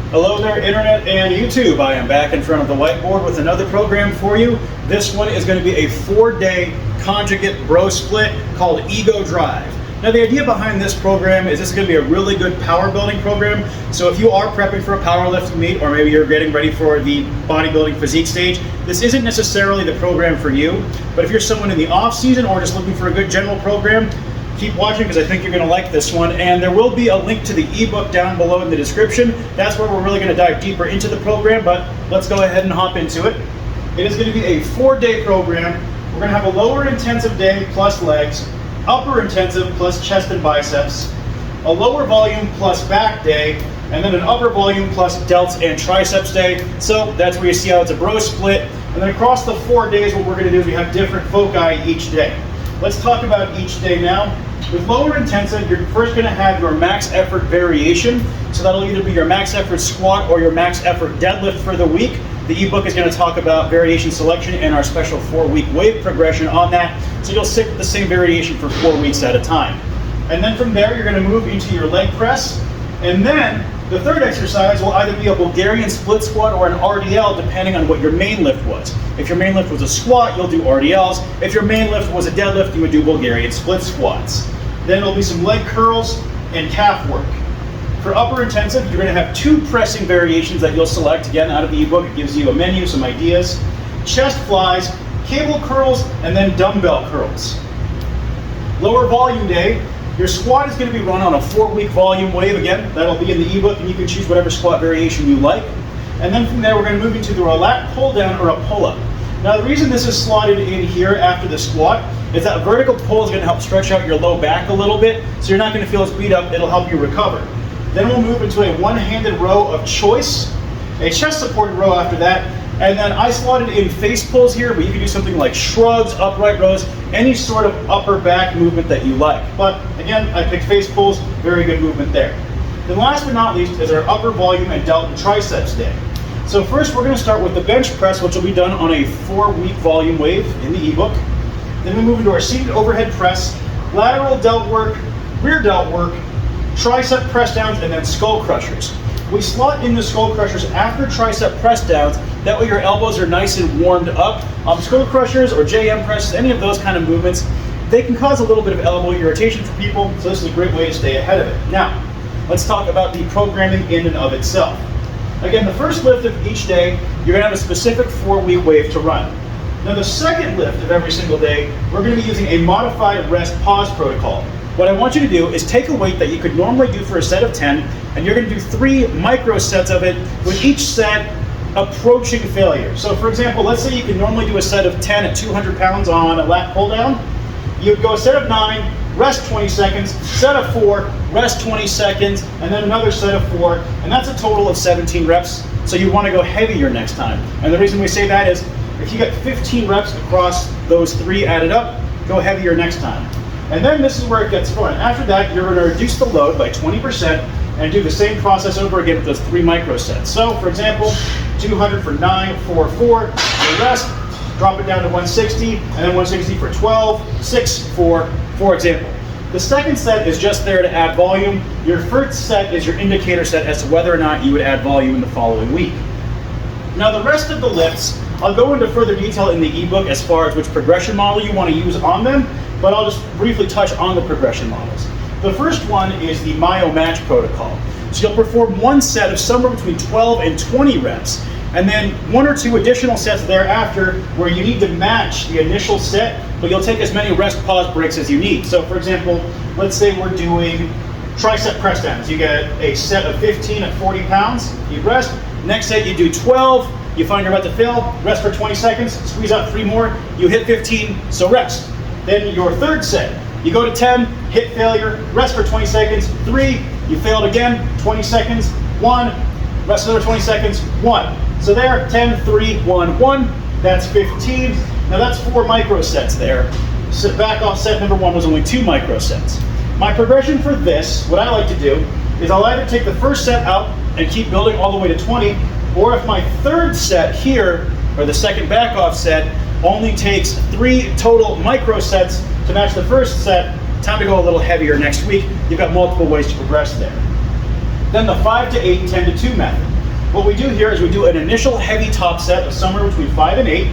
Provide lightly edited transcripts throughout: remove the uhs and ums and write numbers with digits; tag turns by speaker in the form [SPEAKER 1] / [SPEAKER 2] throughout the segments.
[SPEAKER 1] Hello there, Internet and YouTube. I am back in front of the whiteboard with another program for you. This one is going to be a 4-day conjugate bro split called Ego Drive. Now the idea behind this program is this is going to be a really good power building program. So if you are prepping for a powerlifting meet, or maybe you're getting ready for the bodybuilding physique stage, this isn't necessarily the program for you. But if you're someone in the off season or just looking for a good general program, keep watching because I think you're going to like this one. And there will be a link to the ebook down below in the description. That's where we're really going to dive deeper into the program, but let's go ahead and hop into it. It is going to be a 4-day program. We're going to have a lower intensive day plus legs, upper intensive plus chest and biceps, a lower volume plus back day, and then an upper volume plus delts and triceps day. So that's where you see how it's a bro split. And then across the 4 days, what we're going to do is we have different foci each day. Let's talk about each day now. With lower intensive, you're first going to have your max effort variation. So that'll either be your max effort squat or your max effort deadlift for the week. The ebook is going to talk about variation selection and our special 4-week wave progression on that. So you'll stick with the same variation for 4 weeks at a time. And then from there, you're going to move into your leg press. And then the third exercise will either be a Bulgarian split squat or an RDL, depending on what your main lift was. If your main lift was a squat, you'll do RDLs. If your main lift was a deadlift, you would do Bulgarian split squats. Then there'll be some leg curls and calf work. For upper intensive, you're going to have 2 pressing variations that you'll select. Again, out of the ebook, it gives you a menu, some ideas. Chest flies, cable curls, and then dumbbell curls. Lower volume day, your squat is going to be run on a 4-week volume wave. Again, that'll be in the ebook, and you can choose whatever squat variation you like. And then from there, we're going to move into the lat pull down or a pull-up. Now, the reason this is slotted in here after the squat is that vertical pull is going to help stretch out your low back a little bit, so you're not going to feel as beat up. It'll help you recover. Then we'll move into a one-handed row of choice, a chest-supported row after that, and then I slotted in face pulls here, but you can do something like shrugs, upright rows, any sort of upper back movement that you like. But again, I picked face pulls, very good movement there. Then last but not least is our upper volume and delt and triceps day. So first we're going to start with the bench press, which will be done on a 4-week volume wave in the ebook. Then we move into our seated overhead press, lateral delt work, rear delt work, tricep press downs, and then skull crushers. We slot in the skull crushers after tricep press downs. That way your elbows are nice and warmed up. Skull crushers or JM presses, any of those kind of movements, they can cause a little bit of elbow irritation for people, so this is a great way to stay ahead of it. Now, let's talk about the programming in and of itself. Again, the first lift of each day, you're going to have a specific 4-week wave to run. Now the second lift of every single day, we're going to be using a modified rest pause protocol. What I want you to do is take a weight that you could normally do for a set of 10, and you're going to do 3 micro sets of it, with each set approaching failure. So for example, let's say you can normally do a set of 10 at 200 pounds on a lat pull down. You'd go a set of 9, rest 20 seconds, set of 4, rest 20 seconds, and then another set of 4, and that's a total of 17 reps. So you want to go heavier next time. And the reason we say that is, if you get 15 reps across those 3 added up, go heavier next time. And then this is where it gets fun. After that, you're going to reduce the load by 20% and do the same process over again with those 3 micro sets. So for example, 200 for 9, 4, 4, the rest, drop it down to 160, and then 160 for 12, 6, 4, for example. The second set is just there to add volume. Your first set is your indicator set as to whether or not you would add volume in the following week. Now the rest of the lifts, I'll go into further detail in the ebook as far as which progression model you want to use on them, but I'll just briefly touch on the progression models. The first one is the Myo Match protocol. So you'll perform one set of somewhere between 12 and 20 reps, and then 1 or 2 additional sets thereafter where you need to match the initial set, but you'll take as many rest pause breaks as you need. So for example, let's say we're doing tricep press downs. You get a set of 15 at 40 pounds, you rest. Next set you do 12, you find you're about to fail, rest for 20 seconds, squeeze out 3 more, you hit 15, so rest. Then your third set, you go to 10, hit failure, rest for 20 seconds, 3, you failed again, 20 seconds, 1, rest another 20 seconds, 1. So there, 10, 3, 1, 1, that's 15. Now that's 4 micro sets there. So back off set number 1 was only 2 micro sets. My progression for this, what I like to do, is I'll either take the first set out and keep building all the way to 20, or if my third set here, or the second back off set, only takes 3 total micro sets to match the first set, time to go a little heavier next week. You've got multiple ways to progress there. Then the 5 to 8, 10 to 2 method. What we do here is we do an initial heavy top set of somewhere between 5 and 8,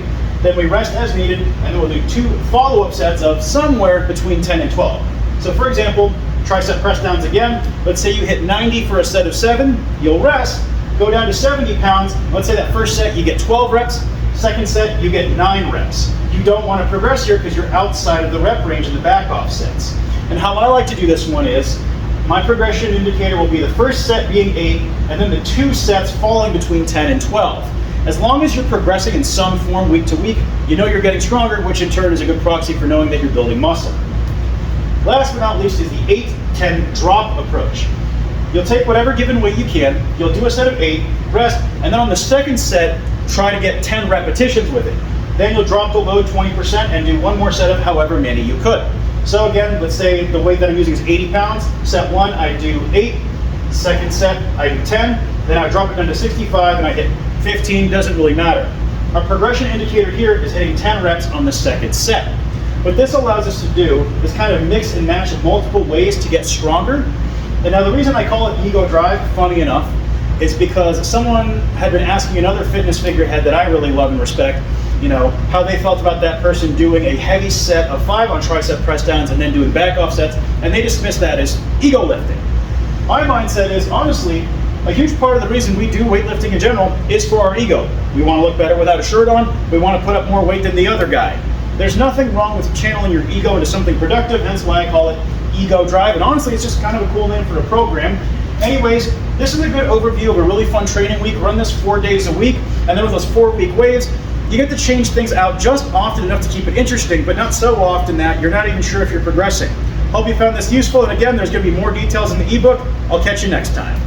[SPEAKER 1] then we rest as needed, and then we'll do 2 follow-up sets of somewhere between 10 and 12. So for example, tricep press downs again. Let's say you hit 90 for a set of 7, you'll rest, go down to 70 pounds. Let's say that first set you get 12 reps, second set you get 9 reps. You don't want to progress here because you're outside of the rep range in the back off sets. And how I like to do this one is, my progression indicator will be the first set being 8, and then the 2 sets falling between 10 and 12. As long as you're progressing in some form week to week, you know you're getting stronger, which in turn is a good proxy for knowing that you're building muscle. Last but not least is the 8-10 drop approach. You'll take whatever given weight you can, you'll do a set of 8, rest, and then on the second set, try to get 10 repetitions with it. Then you'll drop the load 20% and do one more set of however many you could. So again, let's say the weight that I'm using is 80 pounds. Set 1, I do 8. Second set, I do 10. Then I drop it down to 65 and I hit 15, doesn't really matter. Our progression indicator here is hitting 10 reps on the second set. What this allows us to do is kind of mix and match multiple ways to get stronger. And now the reason I call it Ego Drive, funny enough, is because someone had been asking another fitness figurehead that I really love and respect, how they felt about that person doing a heavy set of 5 on tricep press downs and then doing back off sets, and they dismissed that as ego lifting. My mindset is, honestly, a huge part of the reason we do weightlifting in general is for our ego. We want to look better without a shirt on, we want to put up more weight than the other guy. There's nothing wrong with channeling your ego into something productive, hence why I call it Ego Drive, and honestly, it's just kind of a cool name for a program. Anyways, this is a good overview of a really fun training week. Run this 4 days a week, and then with those 4-week waves, you get to change things out just often enough to keep it interesting, but not so often that you're not even sure if you're progressing. Hope you found this useful, and again, there's going to be more details in the ebook. I'll catch you next time.